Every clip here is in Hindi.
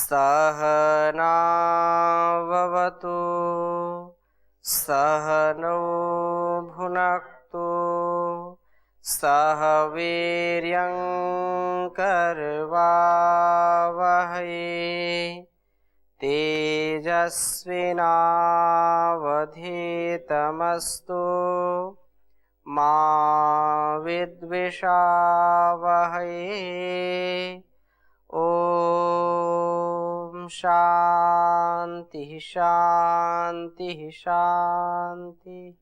सहनाववतु सहनौ भुनक्तु सह वीर्यं करवावहै तेजस्विनावधीतमस्तु मा विद्विषावहै। ओम शांति शांति शांति।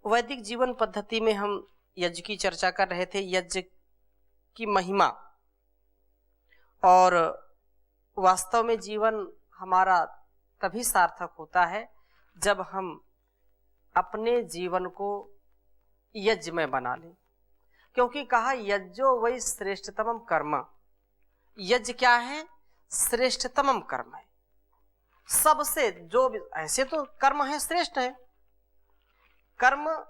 वैदिक जीवन पद्धति में हम यज्ञ की चर्चा कर रहे थे, यज्ञ की महिमा। और वास्तव में जीवन हमारा तभी सार्थक होता है जब हम अपने जीवन को यज्ञमय बना लें, क्योंकि कहा यज्ञो वही श्रेष्ठतमम कर्म। यज्ञ क्या है? श्रेष्ठतमम कर्म है। सबसे जो ऐसे तो कर्म है श्रेष्ठ है, कर्म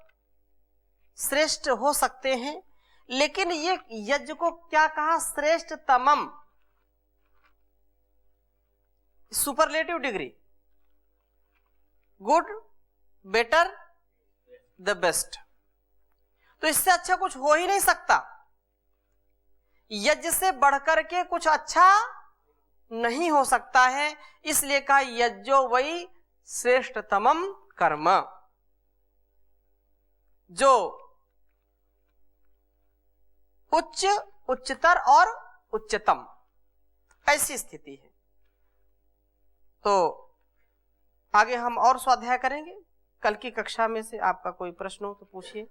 श्रेष्ठ हो सकते हैं, लेकिन ये यज्ञ को क्या कहा? श्रेष्ठतमम, superlative degree, good, better, the best. तो इससे अच्छा कुछ हो ही नहीं सकता। यज्ञ से बढ़कर के कुछ अच्छा नहीं हो सकता है, इसलिए कहा यज्ञो वही श्रेष्ठतमम कर्म। जो उच्च, उच्चतर और उच्चतम, ऐसी स्थिति है। तो आगे हम और स्वाध्याय करेंगे। कल की कक्षा में से आपका कोई प्रश्न हो तो पूछिए।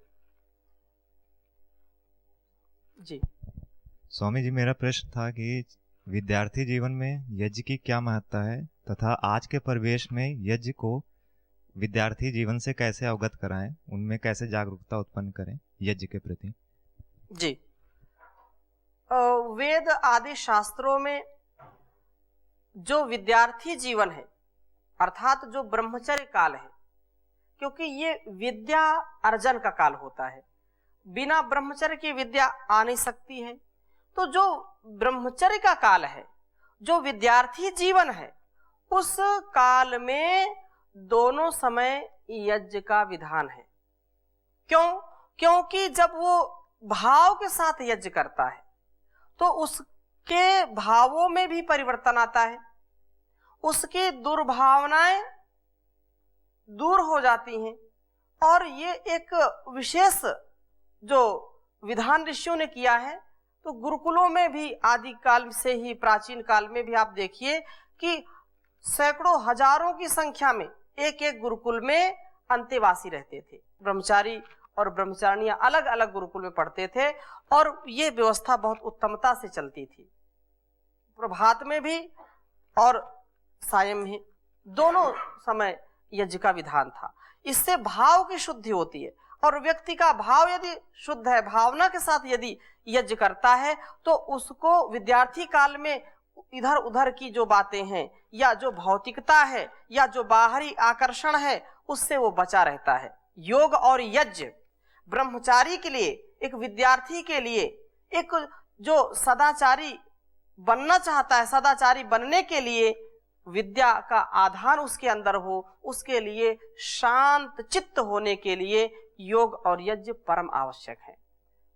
जी स्वामी जी, मेरा प्रश्न था कि विद्यार्थी जीवन में यज्ञ की क्या महत्ता है तथा आज के परिवेश में यज्ञ को विद्यार्थी जीवन से कैसे अवगत कराएं, उनमें कैसे जागरूकता उत्पन्न करें यज्ञ के प्रति। जी, वेद आदि शास्त्रों में जो विद्यार्थी जीवन है, अर्थात जो ब्रह्मचर्य काल है, क्योंकि ये विद्या अर्जन का काल होता है, बिना ब्रह्मचर्य की विद्या आ नहीं सकती है। तो जो ब्रह्मचर्य का काल है, जो विद्यार्थी जीवन है, उस काल में दोनों समय यज्ञ का विधान है। क्यों? क्योंकि जब वो भाव के साथ यज्ञ करता है तो उसके भावों में भी परिवर्तन आता है, उसकी दुर्भावनाएं दूर हो जाती हैं। और ये एक विशेष जो विधान ऋषियों ने किया है, तो गुरुकुलों में भी आदि काल से ही, प्राचीन काल में भी आप देखिए कि सैकड़ों हजारों की संख्या में एक एक गुरुकुल में अंतेवासी रहते थे। ब्रह्मचारी और ब्रह्मचारिणियां अलग अलग गुरुकुल में पढ़ते थे और ये व्यवस्था बहुत उत्तमता से चलती थी। प्रभात में भी और सायं में, दोनों समय यज्ञ का विधान था। इससे भाव की शुद्धि होती है, और व्यक्ति का भाव यदि शुद्ध है, भावना के साथ यदि यज्ञ करता है, तो उसको विद्यार्थी काल में इधर उधर की जो बातें हैं, या जो भौतिकता है, या जो बाहरी आकर्षण है, उससे वो बचा रहता है। योग और यज्ञ ब्रह्मचारी के लिए, एक विद्यार्थी के लिए, एक जो सदाचारी बनना चाहता है, सदाचारी बनने के लिए विद्या का आधान उसके अंदर हो, उसके लिए शांत चित्त होने के लिए योग और यज्ञ परम आवश्यक है।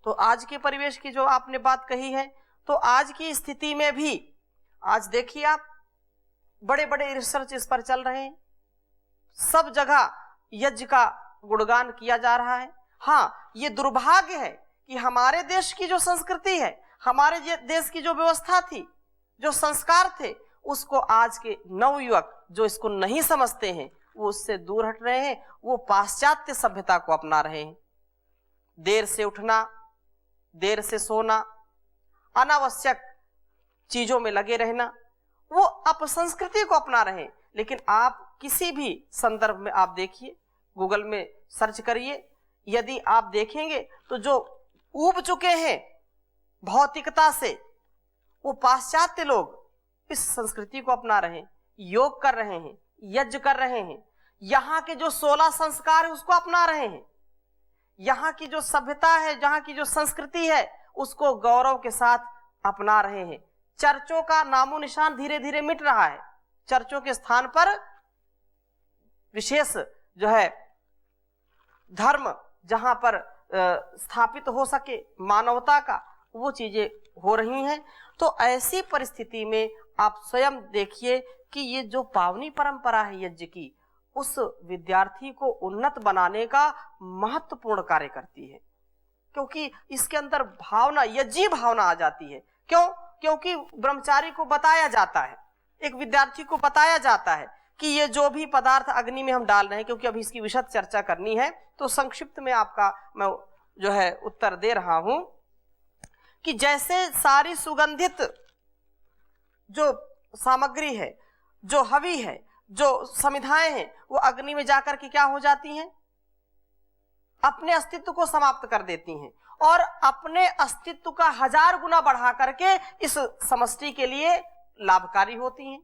तो आज के परिवेश की जो आपने बात कही है, तो आज की स्थिति में भी, आज देखिए आप, बड़े बड़े रिसर्च इस पर चल रहे हैं, सब जगह यज्ञ का गुणगान किया जा रहा है। हाँ, ये दुर्भाग्य है कि हमारे देश की जो संस्कृति है, हमारे देश की जो व्यवस्था थी, जो संस्कार थे, उसको आज के नवयुवक जो इसको नहीं समझते हैं, वो उससे दूर हट रहे हैं। वो पाश्चात्य सभ्यता को अपना रहे हैं। देर से उठना, देर से सोना, अनावश्यक चीजों में लगे रहना, वो अपसंस्कृति को अपना रहे हैं। लेकिन आप किसी भी संदर्भ में आप देखिए, गूगल में सर्च करिए, यदि आप देखेंगे तो जो ऊब चुके हैं भौतिकता से, वो पाश्चात्य लोग इस संस्कृति को अपना रहे हैं, योग कर रहे हैं, यज्ञ कर रहे हैं, यहाँ के जो 16 संस्कार है उसको अपना रहे हैं, यहाँ की जो सभ्यता है, जहाँ की जो संस्कृति है, उसको गौरव के साथ अपना रहे हैं। चर्चों का नामो निशान धीरे धीरे मिट रहा है। चर्चों के स्थान पर विशेष जो है धर्म जहां पर स्थापित हो सके मानवता का, वो चीजें हो रही हैं। तो ऐसी परिस्थिति में आप स्वयं देखिए कि ये जो पावनी परंपरा है यज्ञ की, उस विद्यार्थी को उन्नत बनाने का महत्वपूर्ण कार्य करती है, क्योंकि इसके अंदर भावना, यज्ञी भावना आ जाती है। क्यों? क्योंकि ब्रह्मचारी को बताया जाता है, एक विद्यार्थी को बताया जाता है कि ये जो भी पदार्थ अग्नि में हम डाल रहे हैं, क्योंकि अभी इसकी विशद चर्चा करनी है, तो संक्षिप्त में आपका मैं जो है उत्तर दे रहा हूं कि जैसे सारी सुगंधित जो सामग्री है, जो हवि है, जो समिधाएं हैं, वो अग्नि में जाकर के क्या हो जाती हैं? अपने अस्तित्व को समाप्त कर देती हैं और अपने अस्तित्व का 1000 गुना बढ़ा करके इस समष्टि के लिए लाभकारी होती हैं।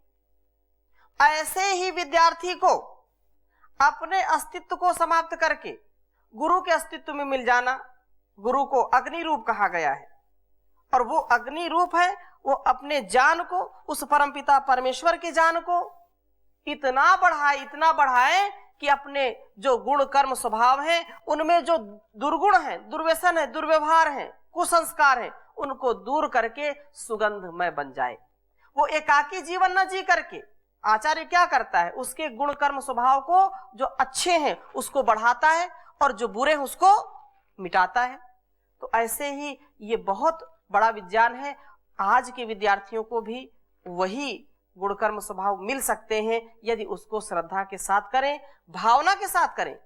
ऐसे ही विद्यार्थी को अपने अस्तित्व को समाप्त करके गुरु के अस्तित्व में मिल जाना, गुरु को अग्नि रूप कहा गया है। और वो अग्नि रूप है, वो अपने ज्ञान को, उस परमपिता परमेश्वर के ज्ञान को इतना बढ़ाए कि अपने जो गुण कर्म स्वभाव हैं, उनमें जो दुर्गुण हैं, दुर्व्यसन है, दुर्व्यवहार है, कुसंस्कार है, उनको दूर करके सुगंधमय बन जाए। वो एकाकी जीवन न जी करके आचार्य क्या करता है? उसके गुण कर्म स्वभाव को, जो अच्छे हैं उसको बढ़ाता है और जो बुरे हैं उसको मिटाता है। तो ऐसे ही ये बहुत बड़ा विज्ञान है। आज के विद्यार्थियों को भी वही गुण कर्म स्वभाव मिल सकते हैं यदि उसको श्रद्धा के साथ करें, भावना के साथ करें।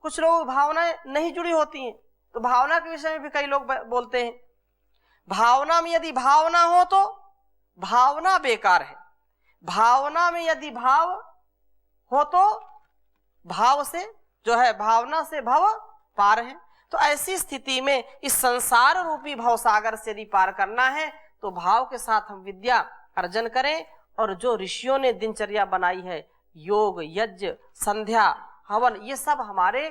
कुछ लोग भावनाएं नहीं जुड़ी होती हैं, तो भावना के विषय में भी कई लोग बोलते हैं भावना में यदि भावना हो तो भावना बेकार है, भावना में यदि भाव हो तो भाव से जो है भावना से भव पार है। तो ऐसी स्थिति में इस संसार रूपी भवसागर से यदि पार करना है तो भाव के साथ हम विद्या अर्जन करें। और जो ऋषियों ने दिनचर्या बनाई है, योग, यज्ञ, संध्या, हवन, ये सब हमारे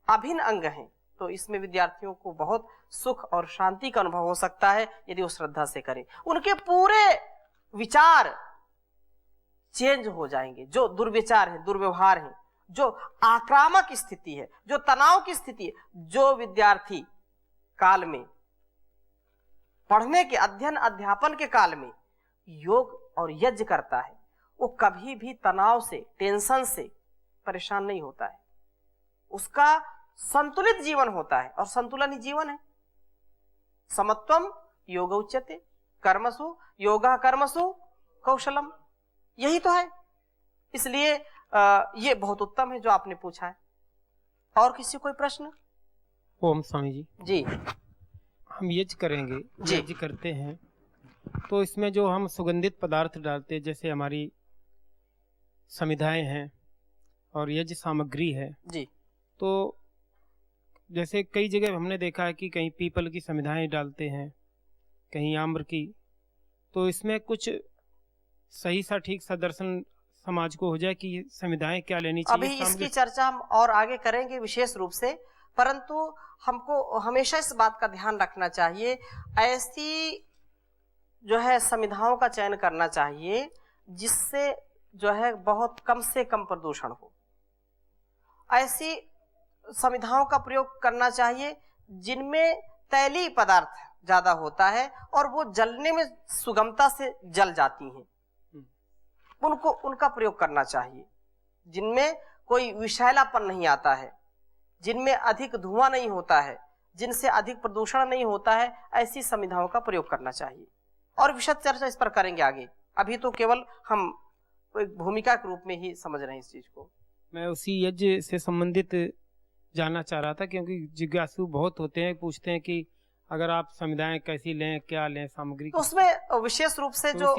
अभिन्न अंग हैं। तो इसमें विद्यार्थियों को बहुत सुख और शांति का अनुभव हो सकता है यदि वो श्रद्धा से करें। उनके पूरे विचार चेंज हो जाएंगे। जो दुर्विचार है, दुर्व्यवहार है, जो आक्रामक स्थिति है, जो तनाव की स्थिति है, जो विद्यार्थी काल में पढ़ने के, अध्ययन अध्यापन के काल में योग और यज्ञ करता है, वो कभी भी तनाव से, टेंशन से परेशान नहीं होता है। उसका संतुलित जीवन होता है और संतुलन ही जीवन है। समत्वम योग उच्यते, कर्मसु योगा कर्मसु कौशलम, यही तो है। इसलिए ये बहुत उत्तम है जो आपने पूछा है। और किसी कोई प्रश्न? ओम स्वामी जी। जी, हम यज्ञ करेंगे, यज्ञ करते हैं तो इसमें जो हम सुगंधित पदार्थ डालते हैं, जैसे हमारी समिधाएं हैं और यज्ञ सामग्री है जी, तो जैसे कई जगह हमने देखा है कि कहीं पीपल की समिधाएं डालते हैं, कहीं आम्र की, तो इसमें कुछ सही सा ठीक सा दर्शन समाज को हो जाए कि समिधाएं क्या लेनी चाहिए। अभी इसकी चर्चा हम और आगे करेंगे विशेष रूप से, परंतु हमको हमेशा इस बात का ध्यान रखना चाहिए, ऐसी जो है समिधाओं का चयन करना चाहिए जिससे जो है बहुत कम से कम प्रदूषण हो। ऐसी समिधाओं का प्रयोग करना चाहिए जिनमें तैलीय पदार्थ ज्यादा होता है और वो जलने में सुगमता से जल जाती हैं, उनका प्रयोग करना चाहिए। जिनमें कोई विषैलापन नहीं आता है, जिनमें अधिक धुआं नहीं होता है, जिनसे अधिक प्रदूषण नहीं होता है, ऐसी समिधाओं का प्रयोग करना चाहिए। और विशद चर्चा इस पर करेंगे आगे। अभी तो केवल हम एक भूमिका के रूप में ही समझ रहे हैं इस चीज को। मैं उसी यज्ञ से संबंधित जानना चाह रहा था, क्योंकि जिज्ञासु बहुत होते हैं, पूछते हैं कि अगर आप समिधाएं कैसी लें, क्या लें सामग्री। तो उसमें विशेष रूप से जो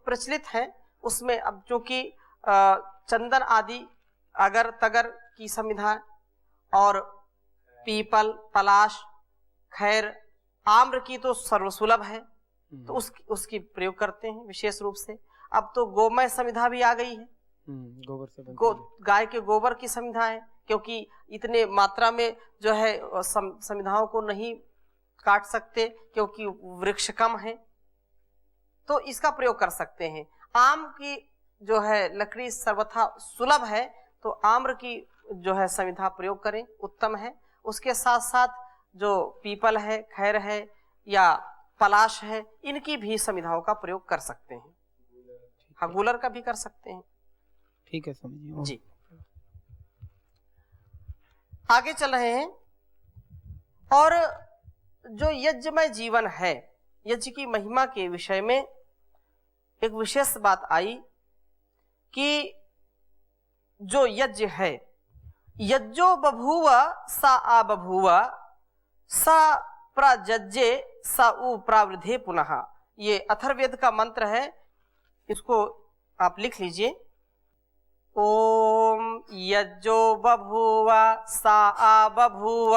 प्रचलित है उसमें अब चूंकि चंदन आदि अगर तगर की समिधा और पीपल, पलाश, खैर, आम्र की तो सर्वसुलभ है, तो उसकी प्रयोग करते हैं विशेष रूप से। अब तो गोमय समिधा भी आ गई है, गोबर से गाय के गोबर की समिधा है, क्योंकि इतने मात्रा में जो है समिधाओं को नहीं काट सकते क्योंकि वृक्ष कम है। तो इसका प्रयोग कर सकते हैं। आम की जो है लकड़ी सर्वथा सुलभ है, तो आम्र की जो है संविधा प्रयोग करें, उत्तम है। उसके साथ साथ जो पीपल है, खैर है या पलाश है, इनकी भी संविधाओं का प्रयोग कर सकते हैं। हाँ, गूलर का भी कर सकते हैं। ठीक है समझिए जी, आगे चल रहे हैं। और जो यज्ञमय जीवन है, यज्ञ की महिमा के विषय में एक विशेष बात आई कि जो यज्ञ है, यज्ञो बभूव सा आ बभूव सा प्रजज्ञे सा उ प्रावृधे पुनः। ये अथर्ववेद का मंत्र है, इसको आप लिख लीजिए। ओम यज्ञो बभूव सा आ बभूव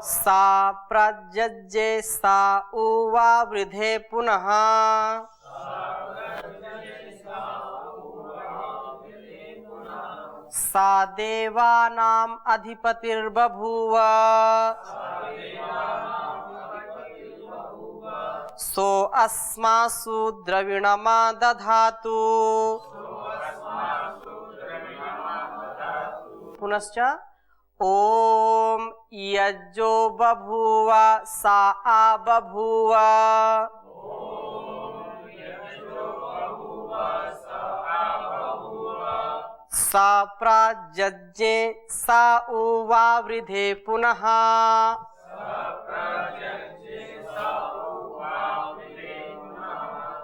सा प्रजज्ञे सा उ वावृधे पुनः। सा देवानाम अधिपतिर्बभूव सो अस्मासु द्रविणमा दधातु। पुनश्च ओम यज्ञो बभूव सा आ बभूव सा प्रजज्ञे सा उ वावृधे पुनः।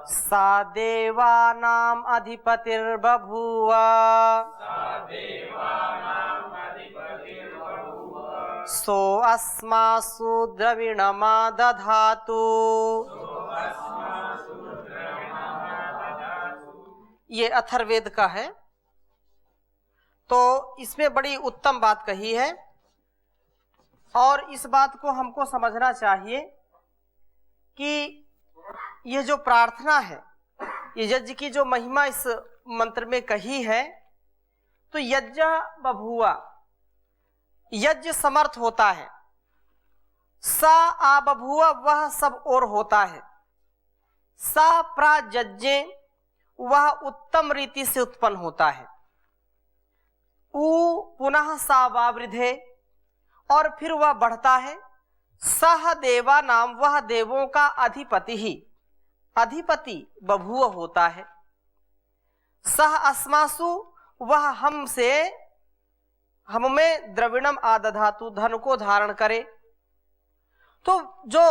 सा देवानाम अधिपतिर्बभूव सो अस्मासु द्रविणमा दधातु। ये अथर्ववेद का है। तो इसमें बड़ी उत्तम बात कही है, और इस बात को हमको समझना चाहिए कि यह जो प्रार्थना है, ये यज्ञ की जो महिमा इस मंत्र में कही है, तो यज्ञ बभूवा, यज्ञ समर्थ होता है। सा आ बभूवा, वह सब और होता है। सा प्राजज्ञे, वह उत्तम रीति से उत्पन्न होता है। उ पुनः सा वावृधे, और फिर वह बढ़ता है। सह देवा नाम, वह देवों का अधिपति ही, अधिपति बभूव होता है। सह अस्मासु, वह हमसे, हमें द्रविणम आदधातु, धन को धारण करे। तो जो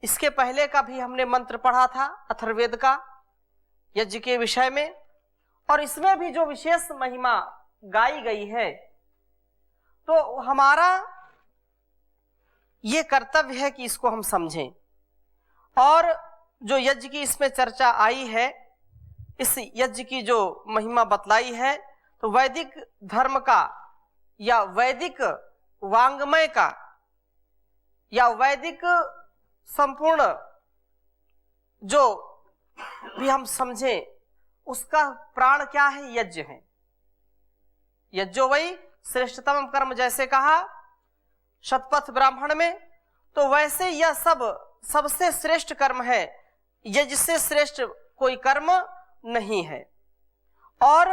इसके पहले का भी हमने मंत्र पढ़ा था अथर्ववेद का यज्ञ के विषय में, और इसमें भी जो विशेष महिमा गाई गई है, तो हमारा ये कर्तव्य है कि इसको हम समझें। और जो यज्ञ की इसमें चर्चा आई है, इस यज्ञ की जो महिमा बतलाई है, तो वैदिक धर्म का या वैदिक वांग्मय का या वैदिक संपूर्ण जो भी हम समझें, उसका प्राण क्या है? यज्ञ है। यज्ञो वही श्रेष्ठतम कर्म, जैसे कहा शतपथ ब्राह्मण में, तो वैसे यह सब सबसे श्रेष्ठ कर्म है। यज्ञ से श्रेष्ठ कोई कर्म नहीं है। और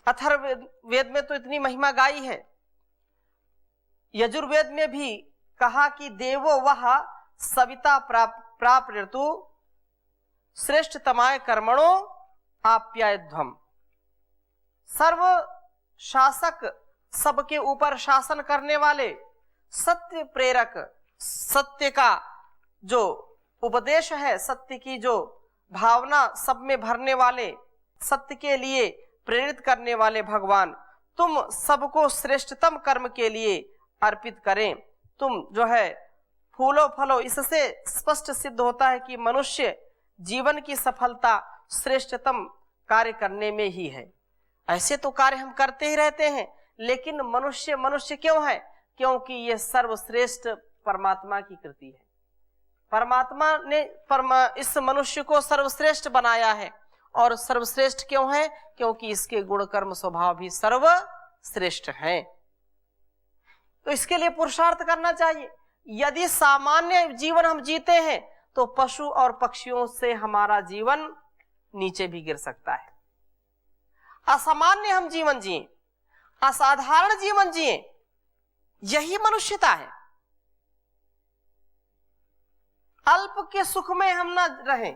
अथर्ववेद में तो इतनी महिमा गाई है। यजुर्वेद में भी कहा कि देवो वह सविता प्राप्यर्तु श्रेष्ठतमाय कर्मणो आप्यायध्वम। सर्व शासक, सबके ऊपर शासन करने वाले, सत्य प्रेरक, सत्य का जो उपदेश है, सत्य की जो भावना सब में भरने वाले, सत्य के लिए प्रेरित करने वाले भगवान, तुम सबको श्रेष्ठतम कर्म के लिए अर्पित करें। तुम जो है फूलो फलो, इससे स्पष्ट सिद्ध होता है कि मनुष्य जीवन की सफलता श्रेष्ठतम कार्य करने में ही है। ऐसे तो कार्य हम करते ही रहते हैं, लेकिन मनुष्य मनुष्य क्यों है? क्योंकि यह सर्वश्रेष्ठ परमात्मा की कृति है। परमात्मा ने इस मनुष्य को सर्वश्रेष्ठ बनाया है। और सर्वश्रेष्ठ क्यों है? क्योंकि इसके गुण कर्म स्वभाव भी सर्वश्रेष्ठ हैं। तो इसके लिए पुरुषार्थ करना चाहिए। यदि सामान्य जीवन हम जीते हैं तो पशु और पक्षियों से हमारा जीवन नीचे भी गिर सकता है। असामान्य हम जीवन जिए, असाधारण जीवन जिए, यही मनुष्यता है। अल्प के सुख में हम ना रहें,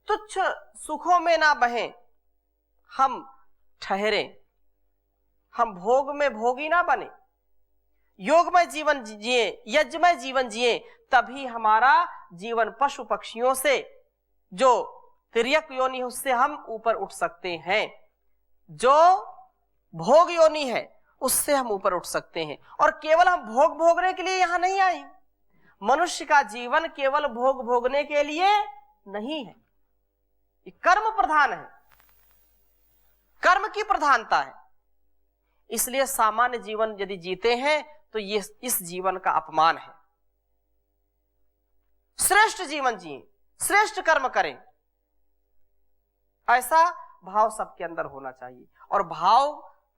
तुच्छ सुखों में ना बहें, हम ठहरे, हम भोग में भोगी ना बने, योगमय जीवन जिए, यज्ञमय जीवन जिए, तभी हमारा जीवन पशु पक्षियों से, जो तिर्यक योनि है उससे हम ऊपर उठ सकते हैं, जो भोग योनि है उससे हम ऊपर उठ सकते हैं। और केवल हम भोग भोगने के लिए यहां नहीं आए। मनुष्य का जीवन केवल भोग भोगने के लिए नहीं है, ये कर्म प्रधान है, कर्म की प्रधानता है। इसलिए सामान्य जीवन यदि जीते हैं तो ये इस जीवन का अपमान है। श्रेष्ठ जीवन जिए, श्रेष्ठ कर्म करें, ऐसा भाव सबके अंदर होना चाहिए। और भाव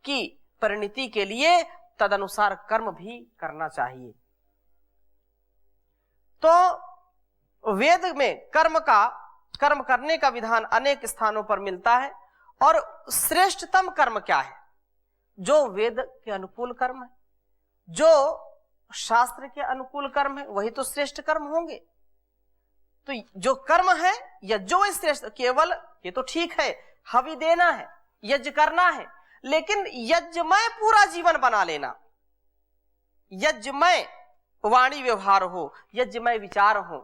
की परिणति के लिए तदनुसार कर्म भी करना चाहिए। तो वेद में कर्म करने का विधान अनेक स्थानों पर मिलता है। और श्रेष्ठतम कर्म क्या है? जो वेद के अनुकूल कर्म है, जो शास्त्र के अनुकूल कर्म है, वही तो श्रेष्ठ कर्म होंगे। तो जो कर्म है या जो श्रेष्ठ, केवल ये तो ठीक है, हवि देना है, यज्ञ करना है, लेकिन यज्ञमय पूरा जीवन बना लेना, यज्ञमय वाणी व्यवहार हो, यज्ञमय विचार हो,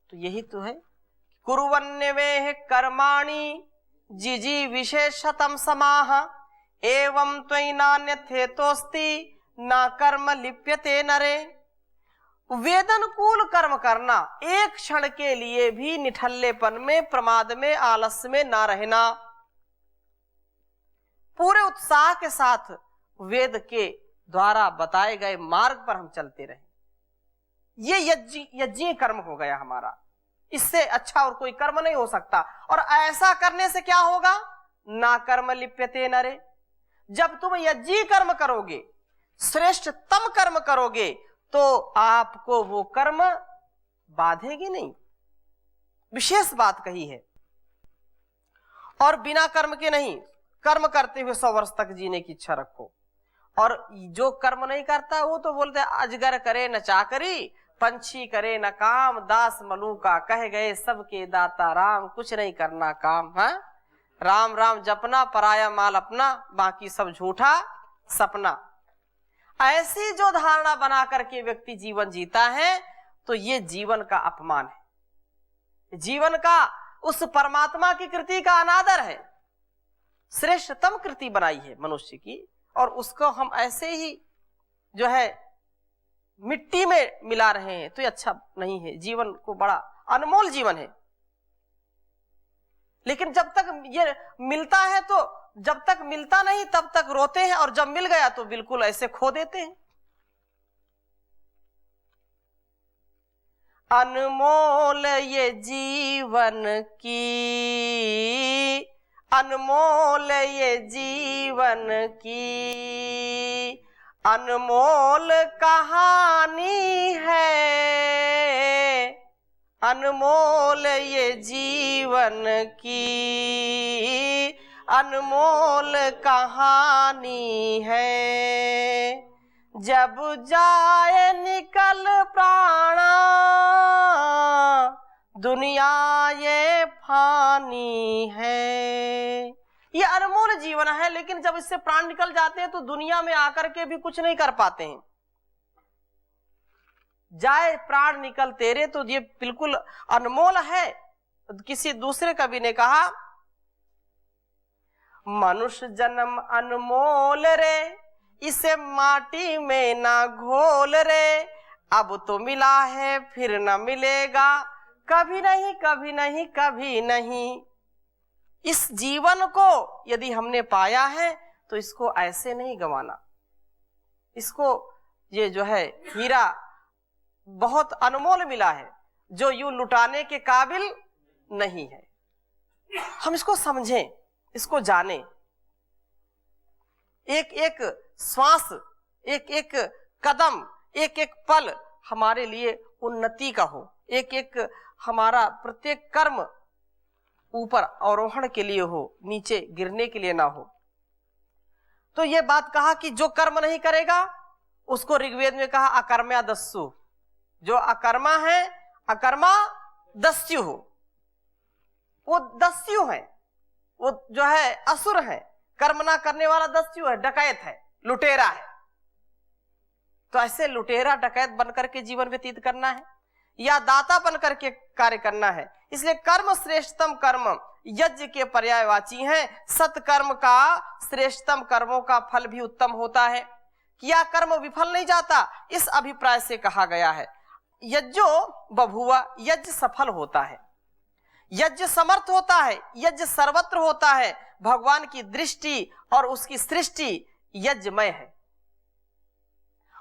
तो यही तो है। कुर्वन्यवेह कर्माणि जिजी विशेषतम समाह एवं त्वयि नान्यथेतोस्ति ना कर्म लिप्यते नरे। वेदनुकूल कर्म करना, एक क्षण के लिए भी निठल्लेपन में, प्रमाद में, आलस्य में ना रहना, पूरे उत्साह के साथ वेद के द्वारा बताए गए मार्ग पर हम चलते रहे, ये यज्ञीय कर्म हो गया हमारा। इससे अच्छा और कोई कर्म नहीं हो सकता। और ऐसा करने से क्या होगा? ना कर्म लिप्यते नरे। जब तुम यज्ञीय कर्म करोगे, श्रेष्ठतम कर्म करोगे, तो आपको वो कर्म बाधेगी नहीं। विशेष बात कही है। और बिना कर्म के नहीं, कर्म करते हुए 100 वर्ष तक जीने की इच्छा रखो। और जो कर्म नहीं करता वो तो बोलते अजगर करे न चाकरी, पंछी करे न काम, दास मलूका कह गए सबके दाता राम, कुछ नहीं करना काम। हाँ, राम राम जपना, पराया माल अपना, बाकी सब झूठा सपना। ऐसी जो धारणा बना करके व्यक्ति जीवन जीता है तो ये जीवन का अपमान है, जीवन का उस परमात्मा की कृति का अनादर है। श्रेष्ठतम कृति बनाई है मनुष्य की, और उसको हम ऐसे ही जो है मिट्टी में मिला रहे हैं तो ये अच्छा नहीं है। जीवन को बड़ा अनमोल जीवन है, लेकिन जब तक ये मिलता है तो, जब तक मिलता नहीं तब तक रोते हैं, और जब मिल गया तो बिल्कुल ऐसे खो देते हैं। अनमोल ये जीवन की, अनमोल ये जीवन की अनमोल कहानी है, अनमोल ये जीवन की अनमोल कहानी है। जब जाए निकल प्राणा दुनिया ये फानी है। ये अनमोल जीवन है, लेकिन जब इससे प्राण निकल जाते हैं तो दुनिया में आकर के भी कुछ नहीं कर पाते हैं। जाए प्राण निकल तेरे, तो ये बिल्कुल अनमोल है। किसी दूसरे कवि ने कहा, मनुष्य जन्म अनमोल रे, इसे माटी में ना घोल रे, अब तो मिला है फिर न मिलेगा, कभी नहीं कभी नहीं कभी नहीं। इस जीवन को यदि हमने पाया है तो इसको ऐसे नहीं गंवाना। इसको, ये जो है हीरा बहुत अनमोल मिला है, जो यूं लुटाने के काबिल नहीं है। हम इसको समझें, इसको जानें। एक एक श्वास, एक एक कदम, एक एक पल हमारे लिए उन्नति का हो, एक एक हमारा प्रत्येक कर्म ऊपर आरोहण के लिए हो, नीचे गिरने के लिए ना हो। तो ये बात कहा कि जो कर्म नहीं करेगा उसको ऋग्वेद में कहा अकर्म्या दस्यु, जो अकर्मा है, अकर्मा दस्यु हो, वो दस्यु है, वो जो है असुर है, कर्म ना करने वाला दस्यु है, डकैत है, लुटेरा है। तो ऐसे लुटेरा डकैत बनकर के जीवन व्यतीत करना है या दाता बनकर के कार्य करना है। इसलिए कर्म श्रेष्ठतम कर्म यज्ञ के पर्यायवाची हैं। सत्कर्म का, श्रेष्ठतम कर्मों का फल भी उत्तम होता है। किया कर्म विफल नहीं जाता, इस अभिप्राय से कहा गया है। यज्ञो बभुआ, यज्ञ सफल होता है, यज्ञ समर्थ होता है, यज्ञ सर्वत्र होता है। भगवान की दृष्टि और उसकी सृष्टि यज्ञमय है।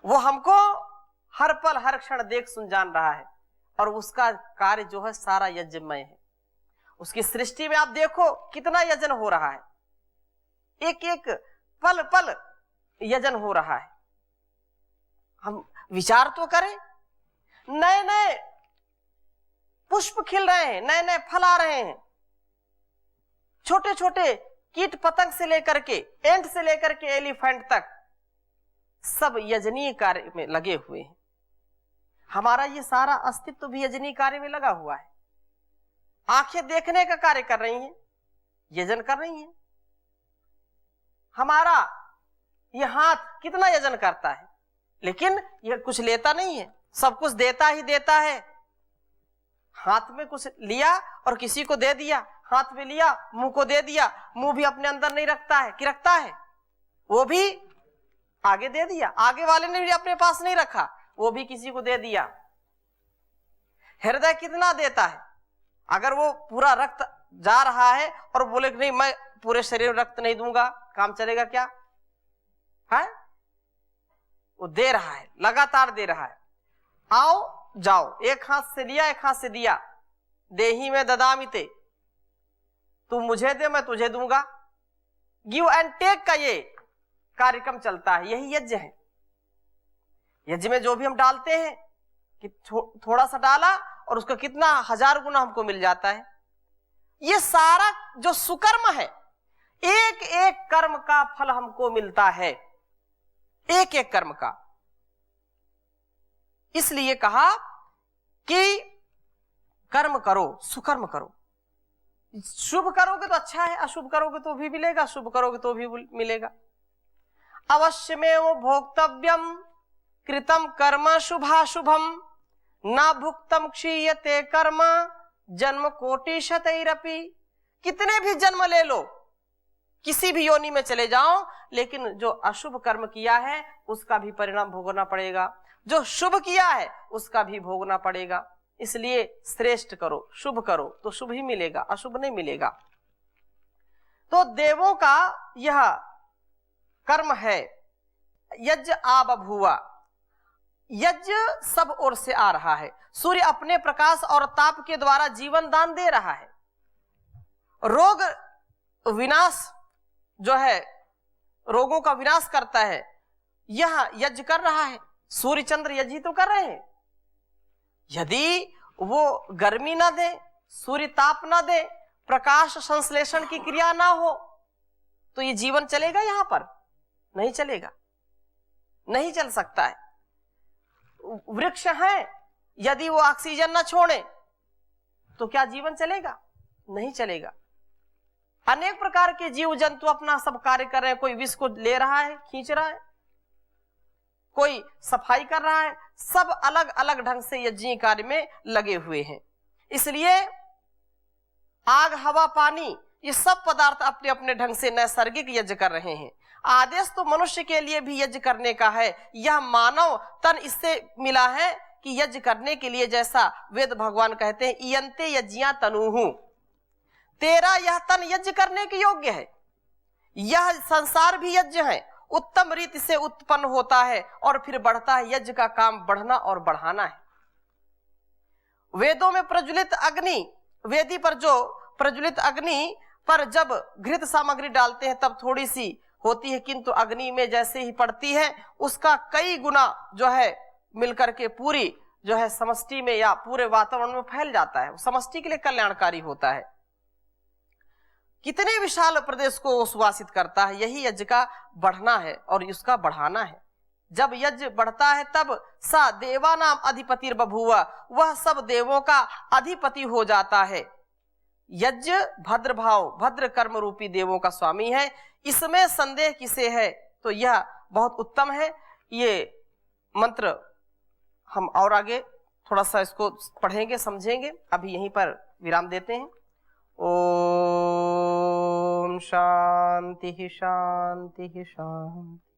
वो हमको हर पल हर क्षण देख सुन जान रहा है और उसका कार्य जो है सारा यज्ञमय है। उसकी सृष्टि में आप देखो कितना यजन हो रहा है, एक एक पल पल यजन हो रहा है। हम विचार तो करें, नए नए पुष्प खिल रहे हैं, नए नए फल आ रहे हैं, छोटे छोटे कीट पतंग से लेकर के, एंट से लेकर के एलिफेंट तक सब यजनीय कार्य में लगे हुए हैं। हमारा ये सारा अस्तित्व भी यजनीय कार्य में लगा हुआ है। आंखें देखने का कार्य कर रही हैं, यजन कर रही हैं। हमारा ये हाथ कितना यजन करता है, लेकिन ये कुछ लेता नहीं है, सब कुछ देता ही देता है। हाथ में कुछ लिया और किसी को दे दिया, हाथ में लिया मुंह को दे दिया, मुंह भी अपने अंदर नहीं रखता है कि रखता है, वो भी आगे दे दिया, आगे वाले ने भी अपने पास नहीं रखा, वो भी किसी को दे दिया। हृदय कितना देता है, अगर वो पूरा रक्त जा रहा है और बोले कि नहीं मैं पूरे शरीर में रक्त नहीं दूंगा, काम चलेगा क्या है? वो दे रहा है, लगातार दे रहा है। आओ जाओ, एक हाथ से लिया एक हाथ से दिया, देही में ददामिते, तू मुझे दे मैं तुझे दूंगा, गिव एंड टेक का ये कार्यक्रम चलता है। यही यज्ञ है। यज्ञ में जो भी हम डालते हैं कि थोड़ा सा डाला और उसका कितना हजार गुना हमको मिल जाता है। ये सारा जो सुकर्म है, एक एक कर्म का फल हमको मिलता है, एक एक कर्म का। इसलिए कहा कि कर्म करो, सुकर्म करो। शुभ करोगे तो अच्छा है, अशुभ करोगे तो भी मिलेगा, शुभ करोगे तो भी मिलेगा। अवश्यमेव भोक्तव्यम कृतम कर्म शुभाशुभम, ना भुक्तम क्षीयते कर्म जन्म कोटि शतैरपि। कितने भी जन्म ले लो, किसी भी योनि में चले जाओ, लेकिन जो अशुभ कर्म किया है उसका भी परिणाम भोगना पड़ेगा, जो शुभ किया है उसका भी भोगना पड़ेगा। इसलिए श्रेष्ठ करो, शुभ करो तो शुभ ही मिलेगा, अशुभ नहीं मिलेगा। तो देवों का यह कर्म है। यज्ञ आ बभुआ, यज्ञ सब ओर से आ रहा है। सूर्य अपने प्रकाश और ताप के द्वारा जीवन दान दे रहा है। रोग विनाश जो है, रोगों का विनाश करता है, यह यज्ञ कर रहा है। सूर्य चंद्र यज्ञ तो कर रहे हैं। यदि वो गर्मी ना दे, सूर्य ताप ना दे, प्रकाश संश्लेषण की क्रिया ना हो, तो ये जीवन चलेगा? यहां पर नहीं चलेगा, नहीं चल सकता है। वृक्ष है, यदि वो ऑक्सीजन ना छोड़े तो क्या जीवन चलेगा? नहीं चलेगा। अनेक प्रकार के जीव जंतु अपना सब कार्य कर रहे हैं। कोई विष को ले रहा है, खींच रहा है, कोई सफाई कर रहा है, सब अलग अलग ढंग से यज्ञ कार्य में लगे हुए हैं। इसलिए आग, हवा, पानी, ये सब पदार्थ अपने अपने ढंग से नैसर्गिक यज्ञ कर रहे हैं। आदेश तो मनुष्य के लिए भी यज्ञ करने का है। यह मानव तन इससे मिला है कि यज्ञ करने के लिए, जैसा वेद भगवान कहते हैं, इयंते यज्ञा तनुहु, तेरा यह तन यज्ञ करने के योग्य है। यह संसार भी यज्ञ है, उत्तम रीति से उत्पन्न होता है और फिर बढ़ता है। यज्ञ का काम बढ़ना और बढ़ाना है। वेदों में प्रज्वलित अग्नि, वेदी पर जो प्रज्वलित अग्नि पर जब घृत सामग्री डालते हैं तब थोड़ी सी होती है, किंतु अग्नि में जैसे ही पड़ती है उसका कई गुना जो है मिलकर के पूरी जो है समष्टि में या पूरे वातावरण में फैल जाता है, समष्टि के लिए कल्याणकारी होता है। कितने विशाल प्रदेश को सुवासित करता है। यही यज्ञ का बढ़ना है और उसका बढ़ाना है। जब यज्ञ बढ़ता है तब सा देवानाम अधिपतिर बभूवा, वह सब देवों का अधिपति हो जाता है। यज्ञ भद्र भाव भद्र कर्म रूपी देवों का स्वामी है, इसमें संदेह किसे है। तो यह बहुत उत्तम है। ये मंत्र हम और आगे थोड़ा सा इसको पढ़ेंगे, समझेंगे। अभी यहीं पर विराम देते हैं। ओम शांति शांति शांति।